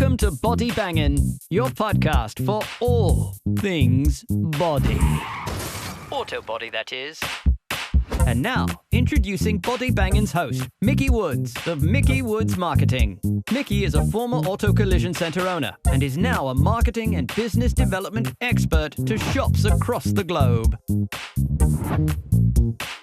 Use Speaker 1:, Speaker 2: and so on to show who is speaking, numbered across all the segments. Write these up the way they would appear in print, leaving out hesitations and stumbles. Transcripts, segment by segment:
Speaker 1: Welcome to Body Bangin, your podcast for all things body. Auto body, that is. And now, introducing Body Bangin's host, Micki Woods of Micki Woods Marketing. Micki is a former auto collision center owner and is now a marketing and business development expert to shops across the globe.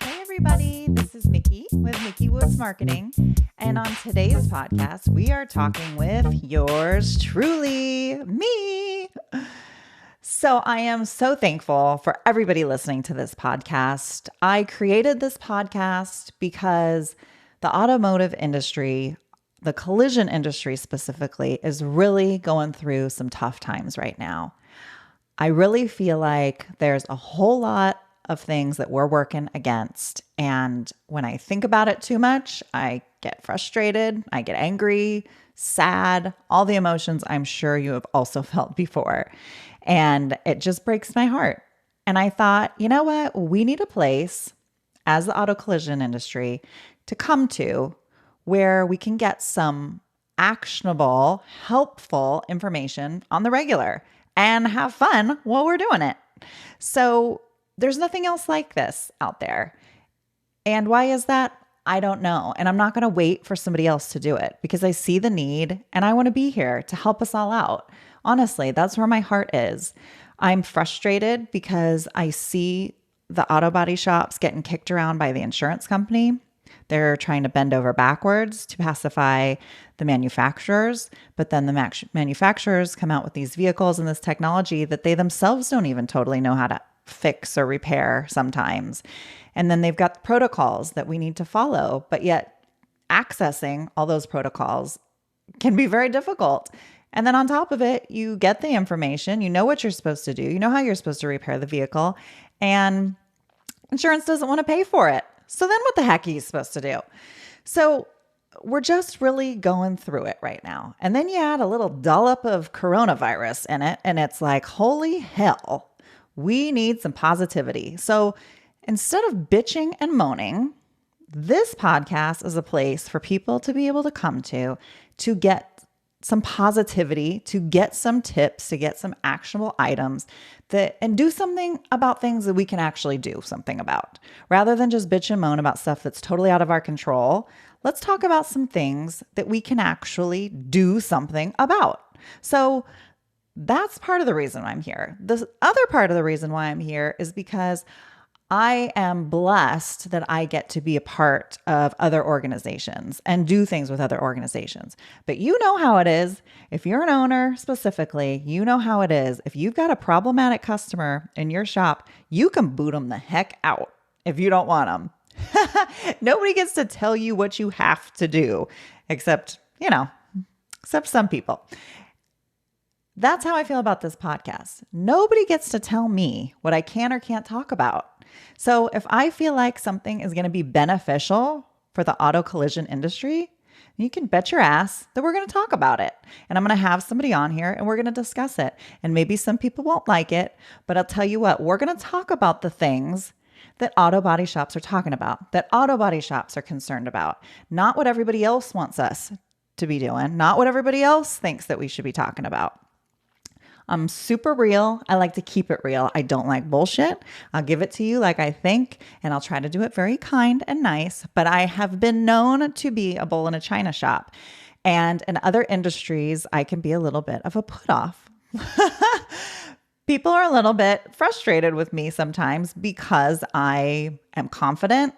Speaker 2: Hey everybody, this is Micki with Micki Woods Marketing, and on today's podcast, we are talking with yours truly, me. So I am so thankful for everybody listening to this podcast. I created this podcast because the automotive industry, the collision industry specifically, is really going through some tough times right now. I really feel like there's a whole lot of things that we're working against. And when I think about it too much, I get frustrated, I get angry, sad, all the emotions I'm sure you have also felt before. And it just breaks my heart. And I thought, you know what? We need a place as the auto collision industry to come to where we can get some actionable, helpful information on the regular and have fun while we're doing it. So there's nothing else like this out there. And why is that? I don't know. And I'm not going to wait for somebody else to do it because I see the need and I want to be here to help us all out. Honestly, that's where my heart is. I'm frustrated because I see the auto body shops getting kicked around by the insurance company. They're trying to bend over backwards to pacify the manufacturers, but then the manufacturers come out with these vehicles and this technology that they themselves don't even totally know how to fix or repair sometimes. And then they've got protocols that we need to follow, but yet accessing all those protocols can be very difficult. And then on top of it, you get the information, you know what you're supposed to do, you know how you're supposed to repair the vehicle, and insurance doesn't want to pay for it. So then what the heck are you supposed to do? So we're just really going through it right now. And then you add a little dollop of coronavirus in it, and it's like, holy hell, we need some positivity. So instead of bitching and moaning, this podcast is a place for people to be able to come to get some positivity, to get some tips, to get some actionable items and do something about things that we can actually do something about. Rather than just bitch and moan about stuff that's totally out of our control, let's talk about some things that we can actually do something about. So that's part of the reason why I'm here. The other part of the reason why I'm here is because I am blessed that I get to be a part of other organizations and do things with other organizations. But you know how it is. If you're an owner specifically, you know how it is. If you've got a problematic customer in your shop, you can boot them the heck out if you don't want them. Nobody gets to tell you what you have to do, except some people. That's how I feel about this podcast. Nobody gets to tell me what I can or can't talk about. So if I feel like something is going to be beneficial for the auto collision industry, you can bet your ass that we're going to talk about it. And I'm going to have somebody on here and we're going to discuss it. And maybe some people won't like it, but I'll tell you what, we're going to talk about the things that auto body shops are talking about, that auto body shops are concerned about, not what everybody else wants us to be doing, not what everybody else thinks that we should be talking about. I'm super real. I like to keep it real. I don't like bullshit. I'll give it to you like I think, and I'll try to do it very kind and nice. But I have been known to be a bull in a china shop. And in other industries, I can be a little bit of a put off. People are a little bit frustrated with me sometimes because I am confident.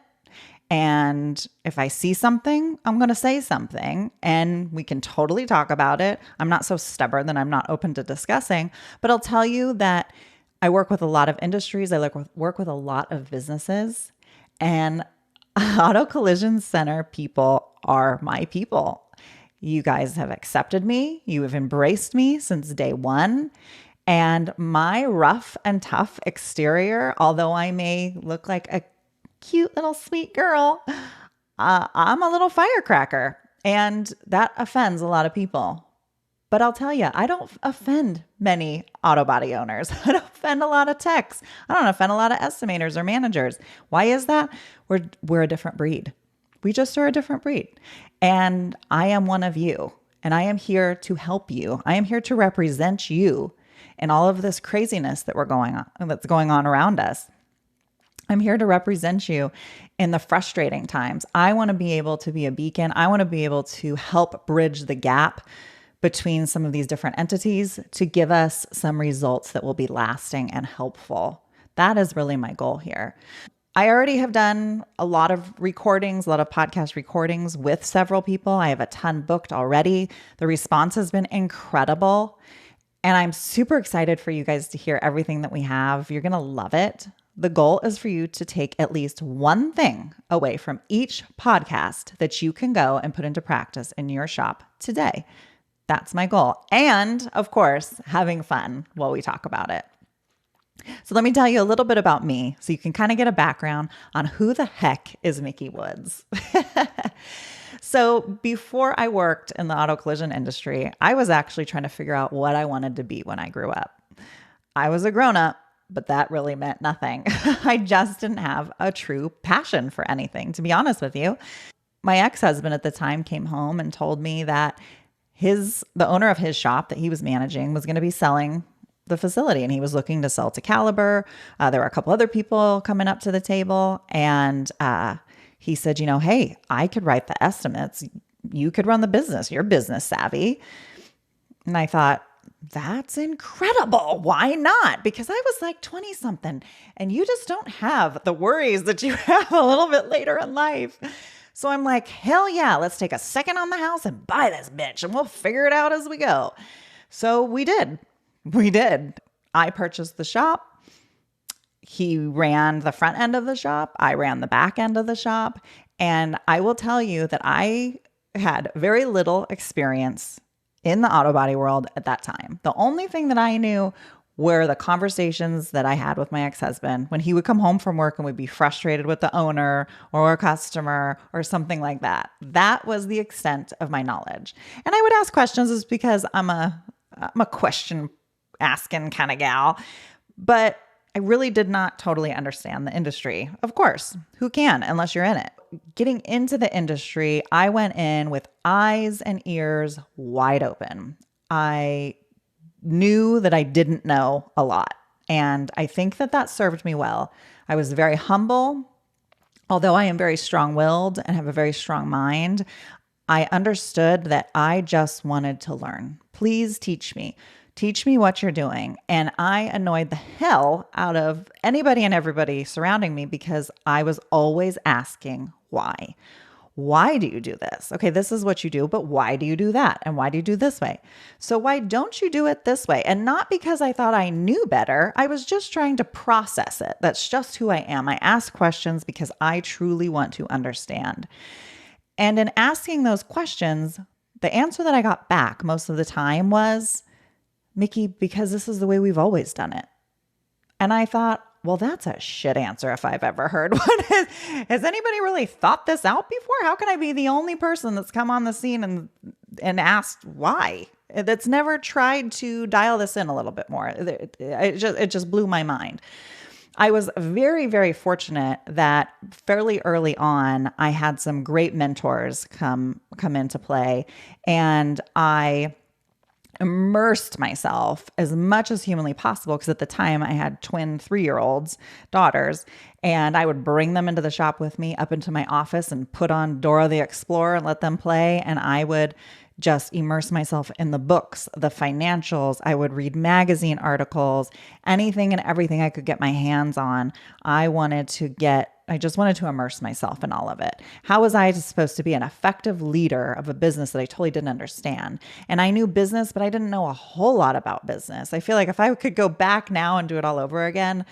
Speaker 2: And if I see something, I'm going to say something and we can totally talk about it. I'm not so stubborn that I'm not open to discussing, but I'll tell you that I work with a lot of industries. I work with a lot of businesses, and auto collision center people are my people. You guys have accepted me. You have embraced me since day one. And my rough and tough exterior, although I may look like a cute little sweet girl, I'm a little firecracker, and that offends a lot of people. But I'll tell you, I don't offend many auto body owners. I don't offend a lot of techs. I don't offend a lot of estimators or managers. Why is that? We're a different breed. We just are a different breed. And I am one of you. And I am here to help you. I am here to represent you in all of this craziness that's going on around us. I'm here to represent you in the frustrating times. I want to be able to be a beacon. I want to be able to help bridge the gap between some of these different entities to give us some results that will be lasting and helpful. That is really my goal here. I already have done a lot of podcast recordings with several people. I have a ton booked already. The response has been incredible. And I'm super excited for you guys to hear everything that we have. You're going to love it. The goal is for you to take at least one thing away from each podcast that you can go and put into practice in your shop today. That's my goal. And of course, having fun while we talk about it. So let me tell you a little bit about me so you can kind of get a background on who the heck is Micki Woods. So before I worked in the auto collision industry, I was actually trying to figure out what I wanted to be when I grew up. I was a grown-up, but that really meant nothing. I just didn't have a true passion for anything, to be honest with you. My ex-husband at the time came home and told me that the owner of his shop that he was managing was going to be selling the facility, and he was looking to sell to Caliber. There were a couple other people coming up to the table, and he said, hey, I could write the estimates. You could run the business. You're business savvy. And I thought, that's incredible. Why not? Because I was like 20 something, and you just don't have the worries that you have a little bit later in life. So I'm like, hell yeah, let's take a second on the house and buy this bitch, and we'll figure it out as we go. So we did. I purchased the shop. He ran the front end of the shop. I ran the back end of the shop. And I will tell you that I had very little experience in the auto body world at that time. The only thing that I knew were the conversations that I had with my ex-husband when he would come home from work and would be frustrated with the owner or a customer or something like that. That was the extent of my knowledge. And I would ask questions just because I'm a question asking kind of gal, but I really did not totally understand the industry. Of course, who can unless you're in it? Getting into the industry, I went in with eyes and ears wide open. I knew that I didn't know a lot, and I think that served me well. I was very humble. Although I am very strong-willed and have a very strong mind, I understood that I just wanted to learn. Please teach me. Teach me what you're doing. And I annoyed the hell out of anybody and everybody surrounding me because I was always asking why. Why do you do this? Okay, this is what you do, but why do you do that? And why do you do this way? So why don't you do it this way? And not because I thought I knew better. I was just trying to process it. That's just who I am. I ask questions because I truly want to understand. And in asking those questions, the answer that I got back most of the time was, Micki, because this is the way we've always done it. And I thought, well, that's a shit answer if I've ever heard one. Has anybody really thought this out before? How can I be the only person that's come on the scene and asked why? That's never tried to dial this in a little bit more. It just blew my mind. I was very, very fortunate that fairly early on, I had some great mentors come into play, and I immersed myself as much as humanly possible, because at the time I had twin 3-year-olds, daughters, and I would bring them into the shop with me up into my office and put on Dora the Explorer and let them play. And I would just immerse myself in the books, the financials. I would read magazine articles, anything and everything I could get my hands on. I just wanted to immerse myself in all of it. How was I supposed to be an effective leader of a business that I totally didn't understand? And I knew business, but I didn't know a whole lot about business. I feel like if I could go back now and do it all over again,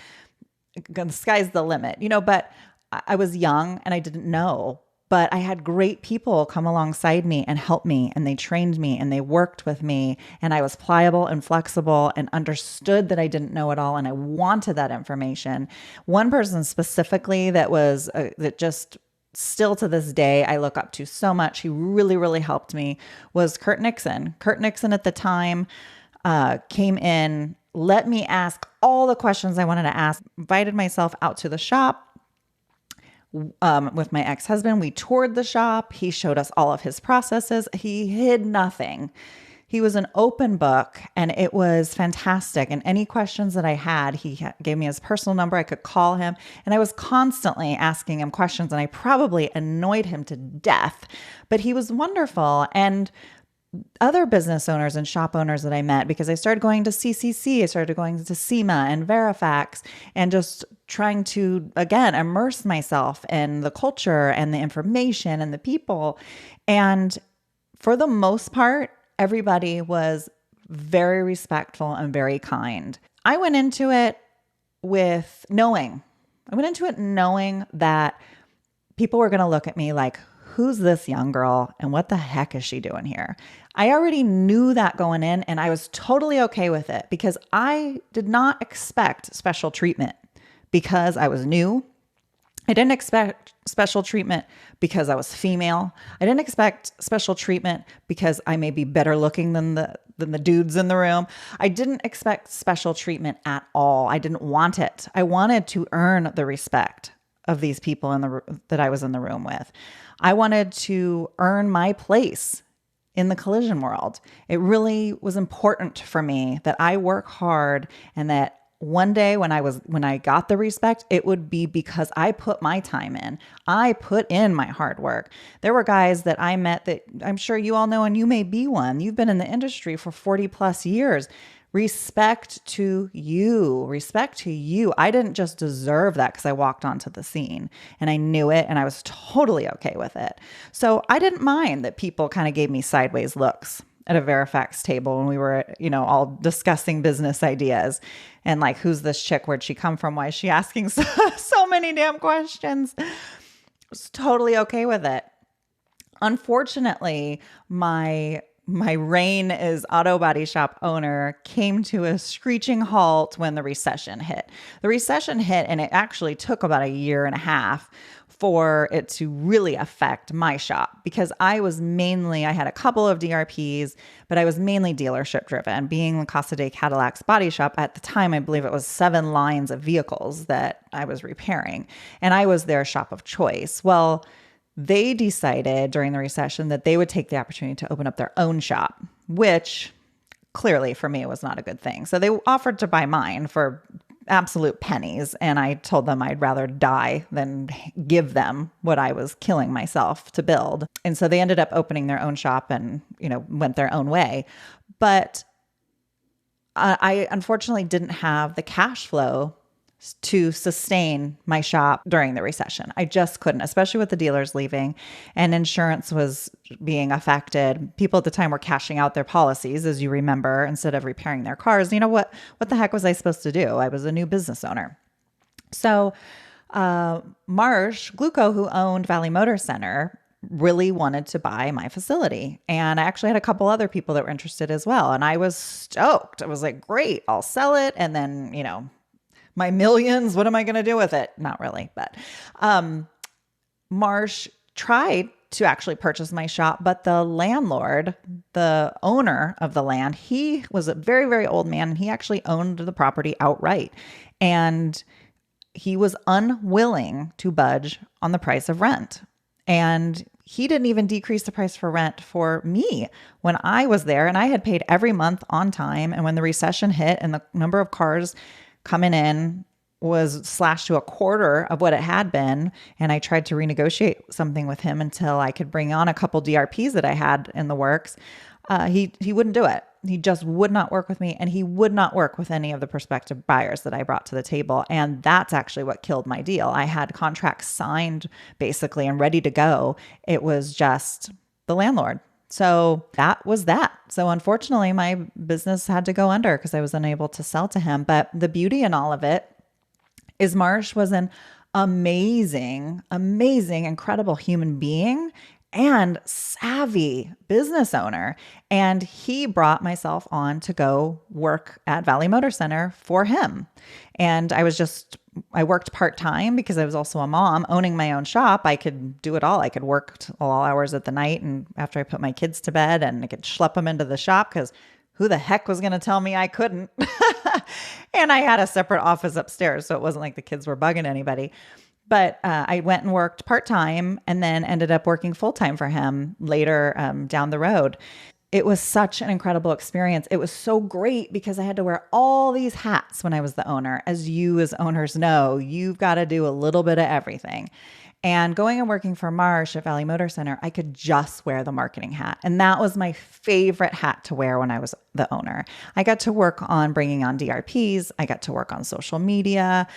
Speaker 2: the sky's the limit, but I was young and I didn't know. But I had great people come alongside me and help me, and they trained me and they worked with me, and I was pliable and flexible and understood that I didn't know it all, and I wanted that information. One person specifically that just still to this day I look up to so much, he really, really helped me, was Kurt Nixon. Kurt Nixon at the time came in, let me ask all the questions I wanted to ask, invited myself out to the shop, with my ex-husband. We toured the shop. He showed us all of his processes. He hid nothing. He was an open book, and it was fantastic. And any questions that I had, he gave me his personal number. I could call him, and I was constantly asking him questions, and I probably annoyed him to death, but he was wonderful. And other business owners and shop owners that I met, because I started going to CCC, I started going to SEMA and Verifax, and just trying to, again, immerse myself in the culture and the information and the people. And for the most part, everybody was very respectful and very kind. I went into it knowing that people were going to look at me like, who's this young girl and what the heck is she doing here? I already knew that going in, and I was totally okay with it because I did not expect special treatment because I was new. I didn't expect special treatment because I was female. I didn't expect special treatment because I may be better looking than the dudes in the room. I didn't expect special treatment at all. I didn't want it. I wanted to earn the respect of these people that I was in the room with. I wanted to earn my place in the collision world. It really was important for me that I work hard, and that one day when I got the respect, it would be because I put my time in. I put in my hard work. There were guys that I met that I'm sure you all know, and you may be one. You've been in the industry for 40 plus years. Respect to you. Respect to you. I didn't just deserve that because I walked onto the scene, and I knew it, and I was totally okay with it. So I didn't mind that people kind of gave me sideways looks at a Verifax table when we were, all discussing business ideas and like, who's this chick? Where'd she come from? Why is she asking so many damn questions? I was totally okay with it. Unfortunately, my reign as auto body shop owner came to a screeching halt when the recession hit. The recession hit, and it actually took about a year and a half for it to really affect my shop, because I had a couple of DRPs, but I was mainly dealership driven. Being the Casa de Cadillac's body shop at the time, I believe it was 7 lines of vehicles that I was repairing, and I was their shop of choice. Well, they decided during the recession that they would take the opportunity to open up their own shop, which clearly for me was not a good thing. So they offered to buy mine for absolute pennies. And I told them I'd rather die than give them what I was killing myself to build. And so they ended up opening their own shop and, went their own way. But I unfortunately didn't have the cash flow to sustain my shop during the recession. I just couldn't, especially with the dealers leaving and insurance was being affected. People at the time were cashing out their policies, as you remember, instead of repairing their cars. What the heck was I supposed to do? I was a new business owner. So Marsh Gluco, who owned Valley Motor Center, really wanted to buy my facility. And I actually had a couple other people that were interested as well. And I was stoked. I was like, great, I'll sell it. And then, my millions, what am I going to do with it? Not really, but Marsh tried to actually purchase my shop, but the landlord, the owner of the land, he was a very, very old man, and he actually owned the property outright. And he was unwilling to budge on the price of rent. And he didn't even decrease the price for rent for me when I was there, and I had paid every month on time. And when the recession hit and the number of cars coming in was slashed to a quarter of what it had been, and I tried to renegotiate something with him until I could bring on a couple DRPs that I had in the works, he wouldn't do it. He just would not work with me, and he would not work with any of the prospective buyers that I brought to the table. And that's actually what killed my deal. I had contracts signed basically and ready to go. It was just the landlord. So that was that. So unfortunately, my business had to go under because I was unable to sell to him. But the beauty in all of it is Marsh was an amazing, incredible human being and savvy business owner. And he brought myself on to go work at Valley Motor Center for him. And I worked part-time because I was also a mom. Owning my own shop, I could do it all. I could work all hours of the night, and after I put my kids to bed, and I could schlep them into the shop because who the heck was going to tell me I couldn't? And I had a separate office upstairs, so it wasn't like the kids were bugging anybody. But I went and worked part-time and then ended up working full-time for him later down the road. It was such an incredible experience. It was so great because I had to wear all these hats when I was the owner. As you as owners know, you've got to do a little bit of everything. And going and working for Marsh at Valley Motor Center, I could just wear the marketing hat. And that was my favorite hat to wear when I was the owner. I got to work on bringing on DRPs. I got to work on social media,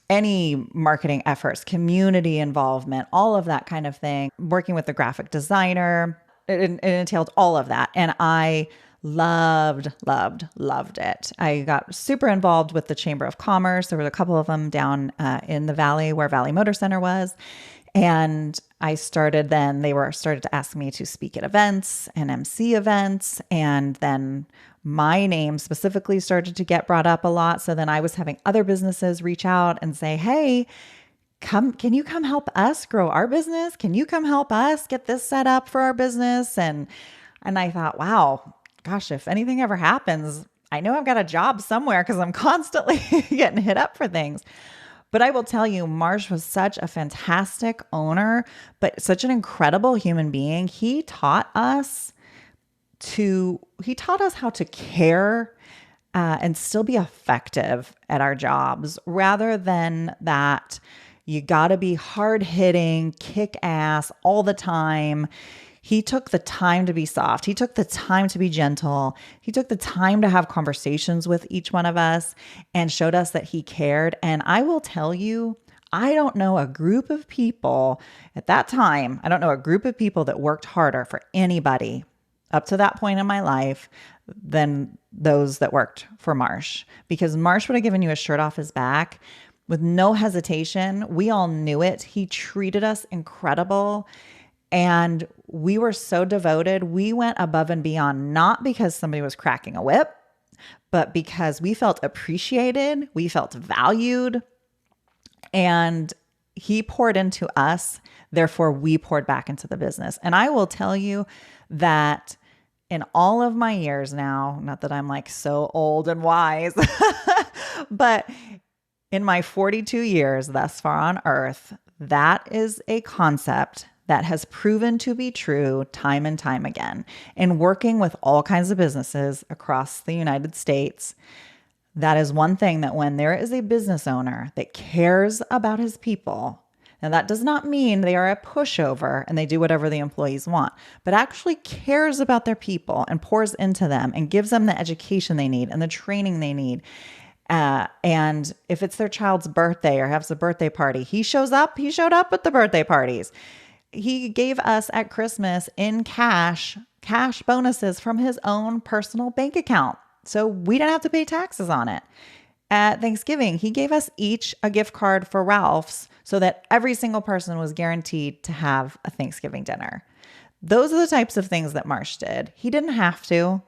Speaker 2: any marketing efforts, community involvement, all of that kind of thing, working with the graphic designer. It entailed all of that. And I loved it. I got super involved with the Chamber of Commerce. There were a couple of them down in the valley where Valley Motor Center was. And they started to ask me to speak at events and MC events. And then my name specifically started to get brought up a lot. So then I was having other businesses reach out and say, hey, can you come help us grow our business? Can you come help us get this set up for our business? And I thought, wow, gosh, if anything ever happens, I know I've got a job somewhere because I'm constantly getting hit up for things. But I will tell you, Marsh was such a fantastic owner, but such an incredible human being. He taught us how to care and still be effective at our jobs rather than that. You got to be hard hitting, kick ass all the time. He took the time to be soft. He took the time to be gentle. He took the time to have conversations with each one of us and showed us that he cared. And I will tell you, I don't know a group of people at that time, I don't know a group of people that worked harder for anybody up to that point in my life than those that worked for Marsh. Because Marsh would have given you a shirt off his back with no hesitation. We all knew it. He treated us incredible. And we were so devoted. We went above and beyond, not because somebody was cracking a whip, but because we felt appreciated. We felt valued. And he poured into us. Therefore, we poured back into the business. And I will tell you that in all of my years now, not that I'm like so old and wise, but in my 42 years thus far on earth, that is a concept that has proven to be true time and time again. In working with all kinds of businesses across the United States, that is one thing that when there is a business owner that cares about his people, and that does not mean they are a pushover and they do whatever the employees want, but actually cares about their people and pours into them and gives them the education they need and the training they need. And if it's their child's birthday or has a birthday party, he showed up at the birthday parties. He gave us at Christmas in cash bonuses from his own personal bank account. So we didn't have to pay taxes on it. At Thanksgiving, he gave us each a gift card for Ralph's so that every single person was guaranteed to have a Thanksgiving dinner. Those are the types of things that Marsh did. He didn't have to.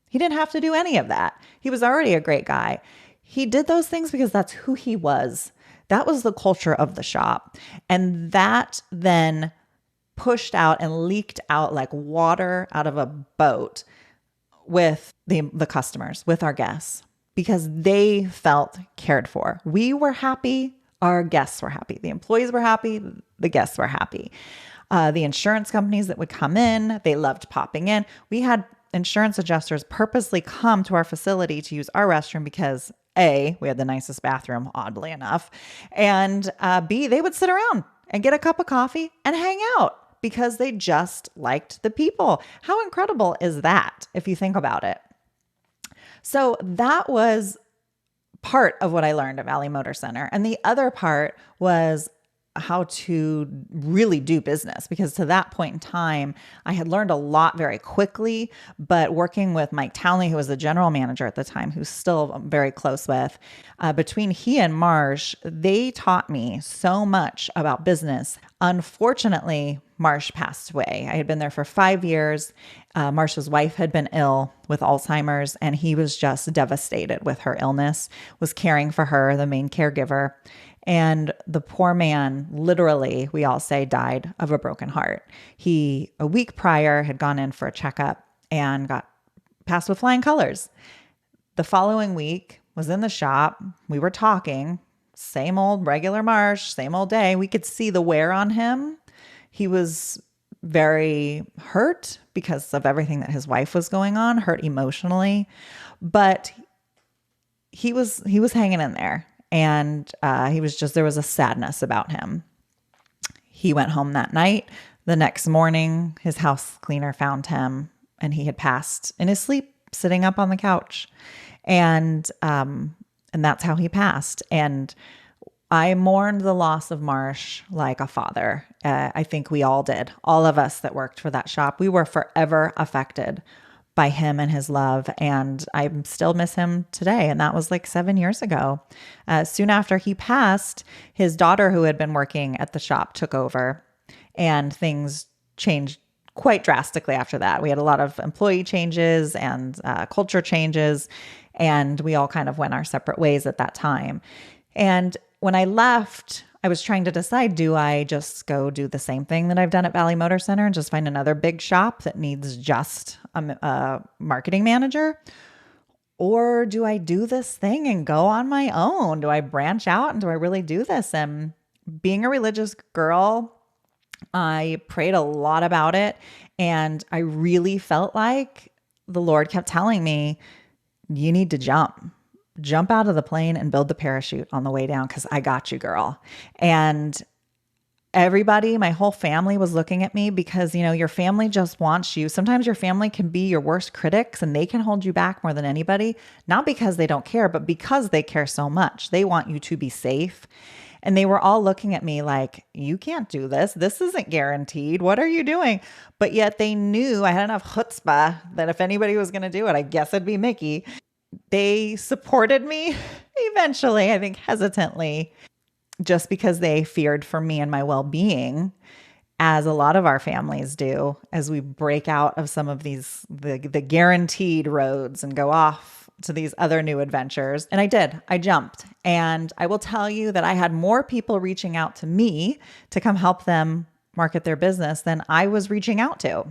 Speaker 2: He didn't have to do any of that. He was already a great guy. He did those things because that's who he was. That was the culture of the shop. And that then pushed out and leaked out like water out of a boat with the customers, with our guests, because they felt cared for. We were happy. Our guests were happy. The employees were happy. The guests were happy. The insurance companies that would come in, they loved popping in. We had insurance adjusters purposely come to our facility to use our restroom because A, we had the nicest bathroom, oddly enough, and B, they would sit around and get a cup of coffee and hang out because they just liked the people. How incredible is that if you think about it? So that was part of what I learned at Valley Motor Center. And the other part was how to really do business, because to that point in time, I had learned a lot very quickly, but working with Mike Townley, who was the general manager at the time, who's still very close with, between he and Marsh, they taught me so much about business. Unfortunately, Marsh passed away. I had been there for 5 years. Marsh's wife had been ill with Alzheimer's, and he was just devastated with her illness, was caring for her, the main caregiver. And the poor man, literally, we all say, died of a broken heart. He, a week prior, had gone in for a checkup and got passed with flying colors. The following week, was in the shop. We were talking same old regular Marsh, same old day. We could see the wear on him. He was very hurt because of everything that his wife was going on, hurt emotionally, but he was hanging in there, and there was a sadness about him. He went home that night. The next morning, his house cleaner found him, and he had passed in his sleep, sitting up on the couch, and that's how he passed. And I mourned the loss of Marsh like a father. I think we all did. All of us that worked for that shop, we were forever affected by him and his love. And I still miss him today. And that was like 7 years ago. Soon after he passed, his daughter, who had been working at the shop, took over, and things changed quite drastically after that. We had a lot of employee changes and culture changes, and we all kind of went our separate ways at that time. And when I left, I was trying to decide, do I just go do the same thing that I've done at Valley Motor Center and just find another big shop that needs just a marketing manager? Or do I do this thing and go on my own? Do I branch out, and do I really do this? And being a religious girl, I prayed a lot about it, and I really felt like the Lord kept telling me, you need to jump out of the plane and build the parachute on the way down, because I got you, girl. And everybody, my whole family was looking at me, because, your family just wants you. Sometimes your family can be your worst critics, and they can hold you back more than anybody, not because they don't care, but because they care so much. They want you to be safe. And they were all looking at me like, you can't do this. This isn't guaranteed. What are you doing? But yet they knew I had enough chutzpah that if anybody was going to do it, I guess it'd be Micki. They supported me eventually, I think hesitantly, just because they feared for me and my well-being, as a lot of our families do, as we break out of some of these, the guaranteed roads and go off to these other new adventures. And I did. I jumped. And I will tell you that I had more people reaching out to me to come help them market their business than I was reaching out to.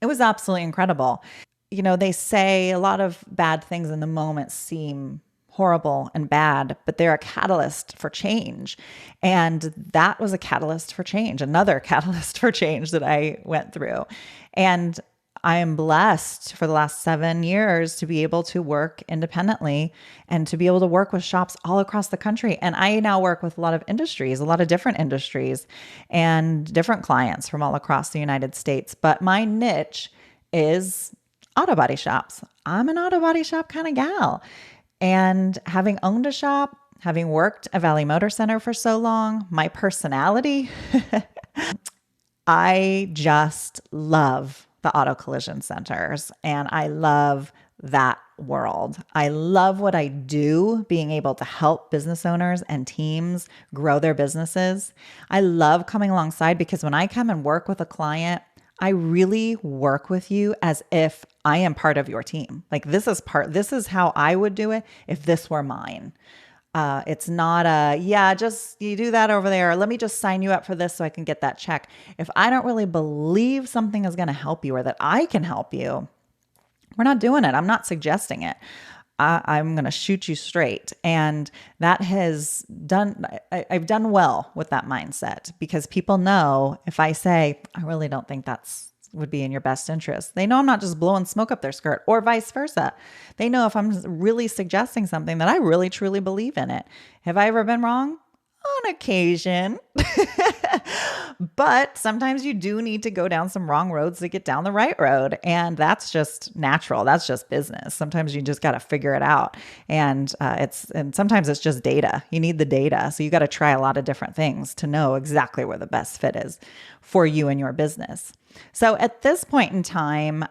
Speaker 2: It was absolutely incredible. They say a lot of bad things in the moment seem horrible and bad, but they're a catalyst for change. And that was a catalyst for change, another catalyst for change that I went through. And I am blessed for the last 7 years to be able to work independently and to be able to work with shops all across the country. And I now work with a lot of industries, a lot of different industries and different clients from all across the United States. But my niche is auto body shops. I'm an auto body shop kind of gal. And having owned a shop, having worked at Valley Motor Center for so long, my personality, I just love the auto collision centers, and I love that world. I love what I do, being able to help business owners and teams grow their businesses. I love coming alongside, because when I come and work with a client, I really work with you as if I am part of your team. Like this is how I would do it if this were mine. It's not just you do that over there. Let me just sign you up for this so I can get that check. If I don't really believe something is going to help you or that I can help you, we're not doing it. I'm not suggesting it. I'm going to shoot you straight. And that has done, I've done well with that mindset, because people know if I say, I really don't think would be in your best interest. They know I'm not just blowing smoke up their skirt, or vice versa. They know if I'm really suggesting something that I really truly believe in it. Have I ever been wrong? On occasion. But sometimes you do need to go down some wrong roads to get down the right road. And that's just natural. That's just business. Sometimes you just got to figure it out. And sometimes it's just data. You need the data. So you got to try a lot of different things to know exactly where the best fit is for you and your business. So at this point in time,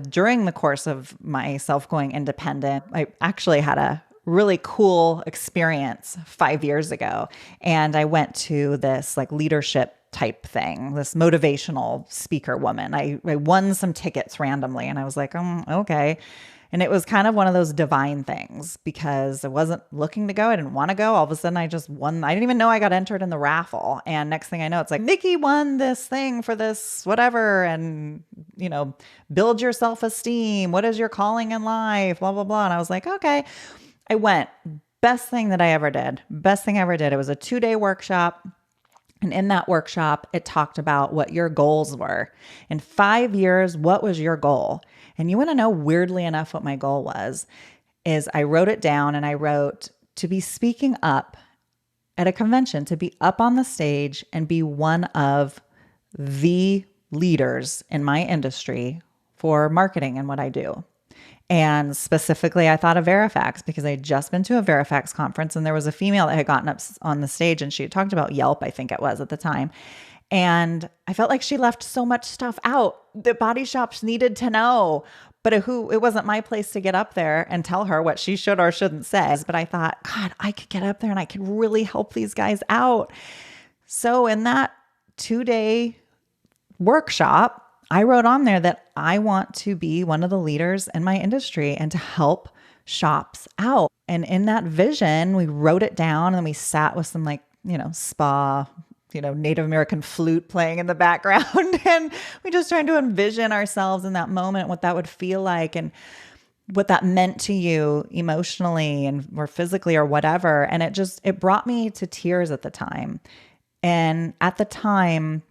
Speaker 2: during the course of myself going independent, I actually had a really cool experience 5 years ago. And I went to this like leadership type thing, this motivational speaker woman. I won some tickets randomly, and I was like, okay. And it was kind of one of those divine things, because I wasn't looking to go. I didn't want to go. All of a sudden I just won. I didn't even know I got entered in the raffle. And next thing I know, it's like, Micki won this thing for this, whatever. And, build your self-esteem. What is your calling in life? Blah, blah, blah. And I was like, okay. I went. Best thing that I ever did. Best thing I ever did. It was a 2-day workshop. And in that workshop, it talked about what your goals were. In 5 years, what was your goal? And you want to know, weirdly enough, what my goal was, is I wrote it down and I wrote to be speaking up at a convention, to be up on the stage and be one of the leaders in my industry for marketing and what I do. And specifically, I thought of Verifax because I had just been to a Verifax conference and there was a female that had gotten up on the stage and she had talked about Yelp, I think it was at the time. And I felt like she left so much stuff out that body shops needed to know. But it wasn't my place to get up there and tell her what she should or shouldn't say. But I thought, God, I could get up there and I could really help these guys out. So in that 2-day workshop, I wrote on there that I want to be one of the leaders in my industry and to help shops out. And in that vision, we wrote it down and we sat with some spa, Native American flute playing in the background. And we just tried to envision ourselves in that moment, what that would feel like and what that meant to you emotionally and or physically or whatever. And it brought me to tears at the time. And at the time,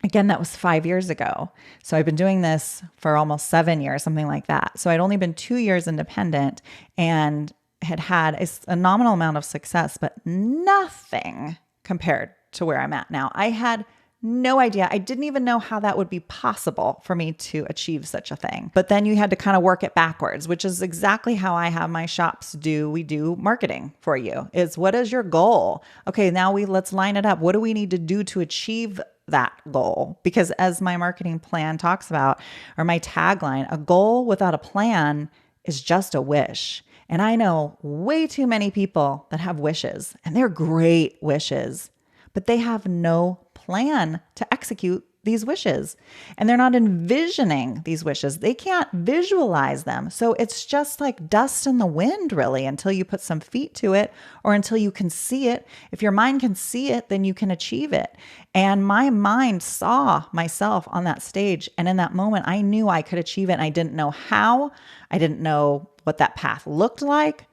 Speaker 2: again, that was 5 years ago. So I've been doing this for almost 7 years, something like that. So I'd only been 2 years independent and had a nominal amount of success, but nothing compared to where I'm at now. I had no idea. I didn't even know how that would be possible for me to achieve such a thing. But then you had to kind of work it backwards, which is exactly how I have my shops do. We do marketing for you. Is what is your goal? Okay, now let's line it up. What do we need to do to achieve that goal? Because as my marketing plan talks about, or my tagline, a goal without a plan is just a wish. And I know way too many people that have wishes, and they're great wishes, but they have no plan to execute these wishes. And they're not envisioning these wishes. They can't visualize them. So it's just like dust in the wind, really, until you put some feet to it or until you can see it. If your mind can see it, then you can achieve it. And my mind saw myself on that stage. And in that moment, I knew I could achieve it. And I didn't know how. I didn't know what that path looked like,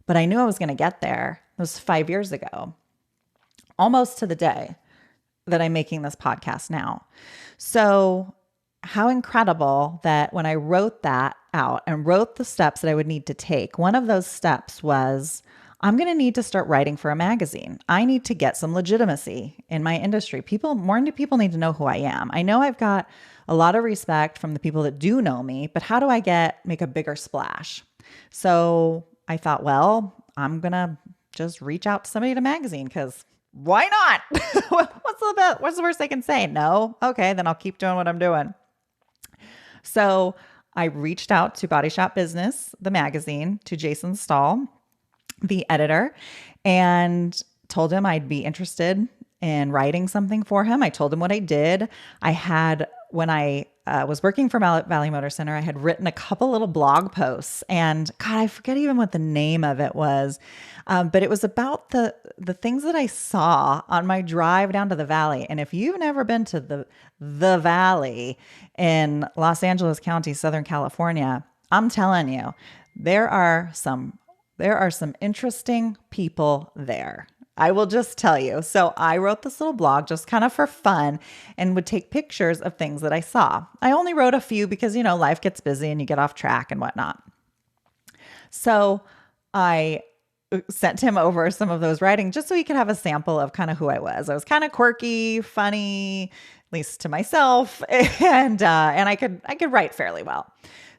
Speaker 2: but I knew I was going to get there. It was 5 years ago, almost to the day that I'm making this podcast now. So how incredible that when I wrote that out and wrote the steps that I would need to take, one of those steps was, I'm going to need to start writing for a magazine. I need to get some legitimacy in my industry. More people need to know who I am. I know I've got a lot of respect from the people that do know me, but how do I make a bigger splash? So I thought, well, I'm going to just reach out to somebody at a magazine because why not? What's the worst they can say? No? Okay, then I'll keep doing what I'm doing. So I reached out to Body Shop Business, the magazine, to Jason Stahl, the editor, and told him I'd be interested in writing something for him. I told him what I did. When I was working for Valley Motor Center, I had written a couple little blog posts, and God, I forget even what the name of it was. But it was about the things that I saw on my drive down to the Valley. And if you've never been to the Valley in Los Angeles County, Southern California, I'm telling you, there are some interesting people there. I will just tell you. So I wrote this little blog just kind of for fun and would take pictures of things that I saw. I only wrote a few because, life gets busy and you get off track and whatnot. So I sent him over some of those writing just so he could have a sample of kind of who I was. I was kind of quirky, funny, at least to myself, and I could write fairly well.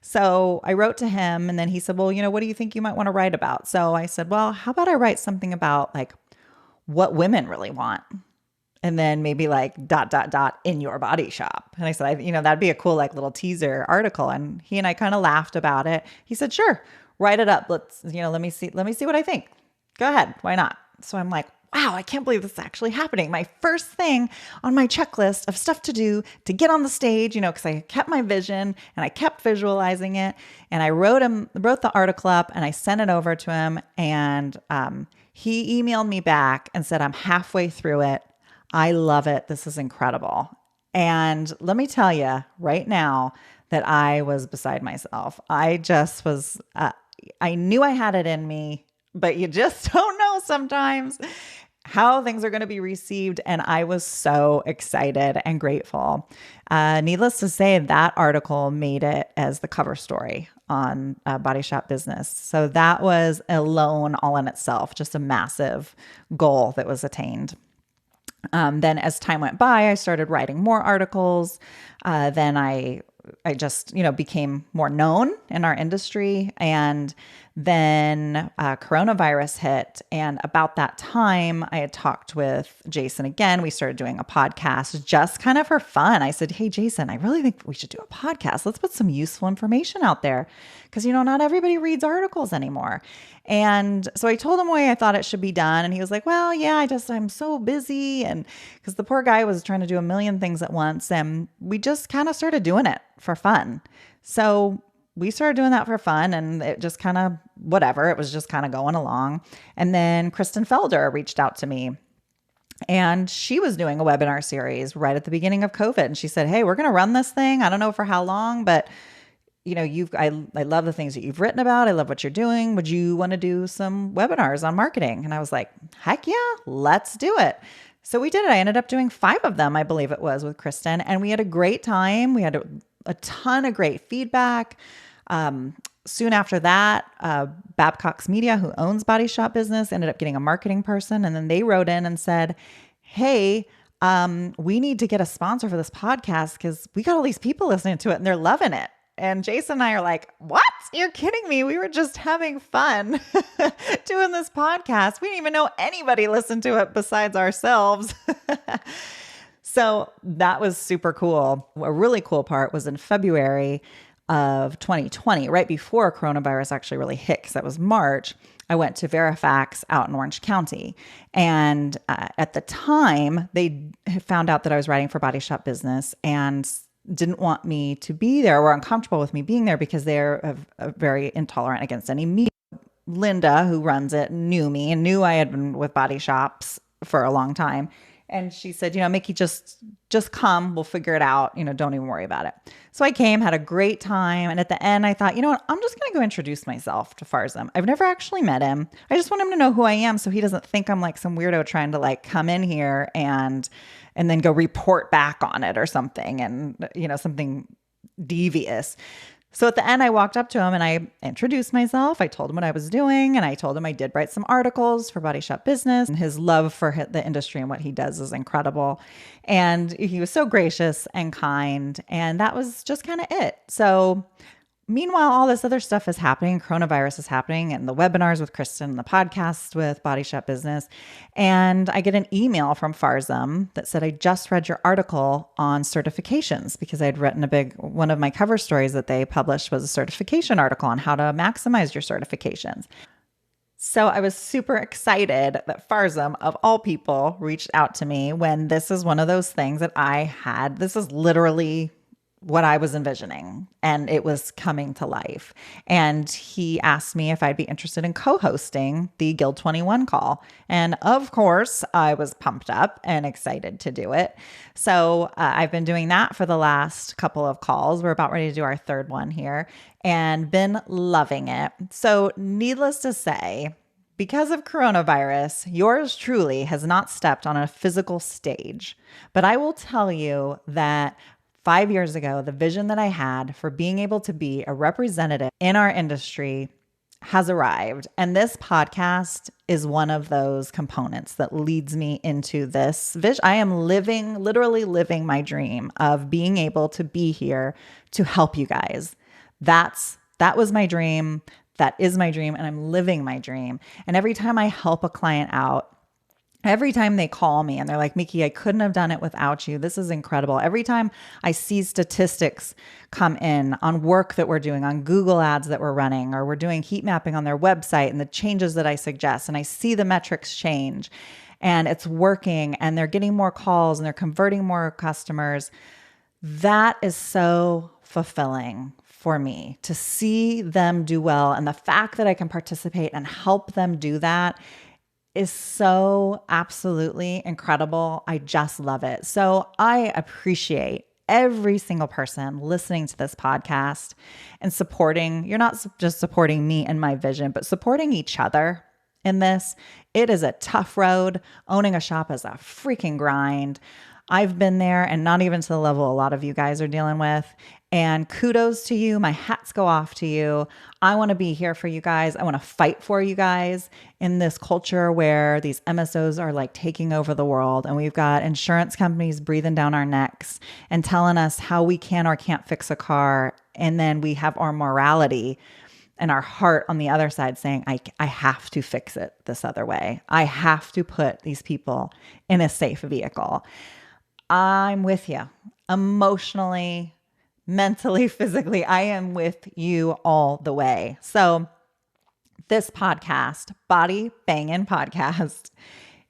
Speaker 2: So I wrote to him and then he said, well, what do you think you might want to write about? So I said, well, how about I write something about like what women really want? And then maybe like ... in your body shop. And I said, that'd be a cool like little teaser article. And he and I kind of laughed about it. He said, sure, write it up. Let me see what I think. Go ahead. Why not? So I'm like, wow, I can't believe this is actually happening. My first thing on my checklist of stuff to do to get on the stage, because I kept my vision and I kept visualizing it. And I wrote the article up and I sent it over to him. And he emailed me back and said, I'm halfway through it. I love it. This is incredible. And let me tell you right now that I was beside myself. I just was, I knew I had it in me. but you just don't know sometimes how things are going to be received. And I was so excited and grateful. Needless to say, that article made it as the cover story on Body Shop Business. So that was alone, all in itself, just a massive goal that was attained. Then as time went by, I started writing more articles. Then I just, became more known in our industry. And then coronavirus hit. And about that time, I had talked with Jason again. We started doing a podcast just kind of for fun. I said, hey, Jason, I really think we should do a podcast. Let's put some useful information out there. Because, not everybody reads articles anymore. And so I told him the way I thought it should be done. And he was like, well, yeah, I'm so busy. And because the poor guy was trying to do a million things at once. And we just kind of started doing it for fun. So we started doing that for fun, and it just kind of, whatever, it was just kind of going along. And then Kristen Felder reached out to me, and she was doing a webinar series right at the beginning of COVID. And she said, hey, we're going to run this thing. I don't know for how long, but I love the things that you've written about. I love what you're doing. Would you want to do some webinars on marketing? And I was like, heck yeah, let's do it. So we did it. I ended up doing 5 of them, I believe it was, with Kristen. And we had a great time. We had a ton of great feedback. Soon after that, Babcock's Media, who owns Body Shop Business, ended up getting a marketing person. And then they wrote in and said, hey, we need to get a sponsor for this podcast because we got all these people listening to it and they're loving it. And Jason and I are like, what? You're kidding me. We were just having fun doing this podcast. We didn't even know anybody listened to it besides ourselves. So that was super cool. A really cool part was in February of 2020, right before coronavirus actually really hit, because that was March. I went to Verifax out in Orange County. And at the time, they found out that I was writing for Body Shop Business and didn't want me to be there, or uncomfortable with me being there because they're very intolerant against any media. Linda, who runs it, knew me and knew I had been with body shops for a long time. And she said, Micki, just come, we'll figure it out. Don't even worry about it. So I came, had a great time. And at the end, I thought, what, I'm just going to go introduce myself to Farzam. I've never actually met him. I just want him to know who I am so he doesn't think I'm like some weirdo trying to like come in here and then go report back on it or something, and, something devious. So at the end, I walked up to him and I introduced myself. I told him what I was doing, and I told him I did write some articles for Body Shop Business, and his love for the industry and what he does is incredible. And he was so gracious and kind, and that was just kind of it. So meanwhile, all this other stuff is happening. Coronavirus is happening, and the webinars with Kristen, the podcast with Body Shop Business. And I get an email from Farzam that said, I just read your article on certifications, because I had written one of my cover stories that they published was a certification article on how to maximize your certifications. So I was super excited that Farzam, of all people, reached out to me when this is one of those things that I had. This is literally what I was envisioning, and it was coming to life. And he asked me if I'd be interested in co-hosting the Guild 21 call. And of course, I was pumped up and excited to do it. So I've been doing that for the last couple of calls. We're about ready to do our 3rd one here, and been loving it. So needless to say, because of coronavirus, yours truly has not stepped on a physical stage. But I will tell you that 5 years ago, the vision that I had for being able to be a representative in our industry has arrived. And this podcast is one of those components that leads me into this vision. I am literally living my dream of being able to be here to help you guys. That was my dream. That is my dream. And I'm living my dream. And every time I help a client out, every time they call me and they're like, Micki, I couldn't have done it without you. This is incredible. Every time I see statistics come in on work that we're doing, on Google ads that we're running, or we're doing heat mapping on their website and the changes that I suggest, and I see the metrics change and it's working and they're getting more calls and they're converting more customers, that is so fulfilling for me to see them do well. And the fact that I can participate and help them do that is so absolutely incredible. I just love it. So I appreciate every single person listening to this podcast and supporting. You're not just supporting me and my vision, but supporting each other. in this. It is a tough road. Owning a shop is a freaking grind. I've been there, and not even to the level a lot of you guys are dealing with. And kudos to you. My hats go off to you. I want to be here for you guys. I want to fight for you guys in this culture where these MSOs are like taking over the world. And we've got insurance companies breathing down our necks and telling us how we can or can't fix a car. And then we have our morality and our heart on the other side saying, I have to fix it this other way. I have to put these people in a safe vehicle. I'm with you emotionally, mentally, physically. I am with you all the way. So this podcast, Body Bangin' Podcast,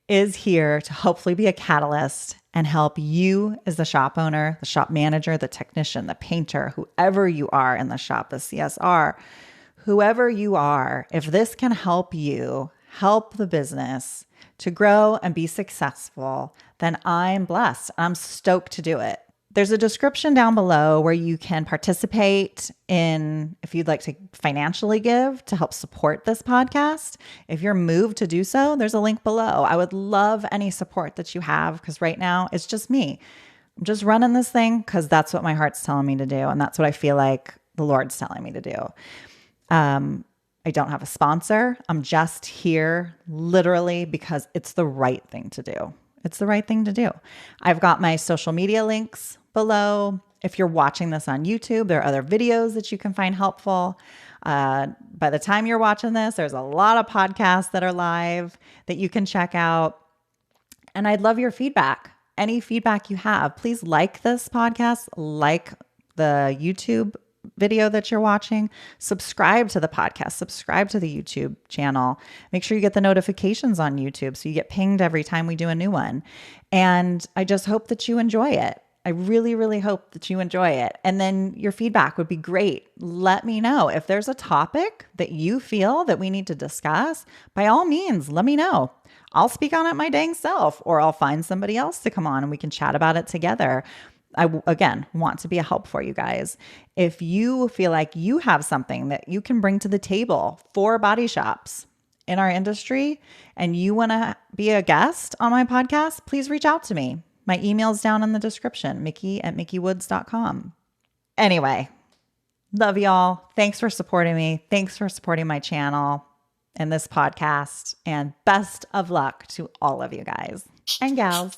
Speaker 2: is here to hopefully be a catalyst and help you as the shop owner, the shop manager, the technician, the painter, whoever you are in the shop, the CSR, whoever you are. If this can help you, help the business to grow and be successful, then I'm blessed. I'm stoked to do it. There's a description down below where you can participate in, if you'd like to financially give to help support this podcast. If you're moved to do so, there's a link below. I would love any support that you have, because right now it's just me. I'm just running this thing because that's what my heart's telling me to do. And that's what I feel like the Lord's telling me to do. I don't have a sponsor. I'm just here literally because it's the right thing to do. It's the right thing to do. I've got my social media links below. If you're watching this on YouTube, there are other videos that you can find helpful. By the time you're watching this, there's a lot of podcasts that are live that you can check out. And I'd love your feedback. Any feedback you have, please like this podcast, like the YouTube video that you're watching, subscribe to the podcast, subscribe to the YouTube channel. Make sure you get the notifications on YouTube so you get pinged every time we do a new one. And I just hope that you enjoy it. I really, really hope that you enjoy it. And then your feedback would be great. Let me know if there's a topic that you feel that we need to discuss. By all means, let me know. I'll speak on it my dang self, or I'll find somebody else to come on and we can chat about it together. I, again, want to be a help for you guys. If you feel like you have something that you can bring to the table for body shops in our industry and you want to be a guest on my podcast, please reach out to me. My email's down in the description, Micki@MickiWoods.com. Anyway, love y'all. Thanks for supporting me. Thanks for supporting my channel and this podcast. And best of luck to all of you guys and gals.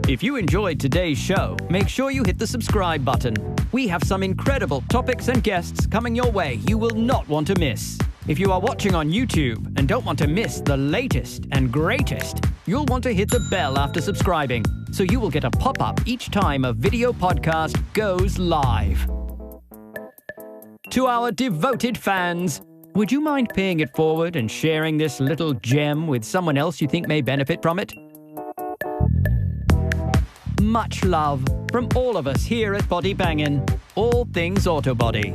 Speaker 1: If you enjoyed today's show, make sure you hit the subscribe button. We have some incredible topics and guests coming your way you will not want to miss. If you are watching on YouTube and don't want to miss the latest and greatest, you'll want to hit the bell after subscribing, so you will get a pop-up each time a video podcast goes live. To our devoted fans, would you mind paying it forward and sharing this little gem with someone else you think may benefit from it? Much love from all of us here at Body Bangin', all things auto body.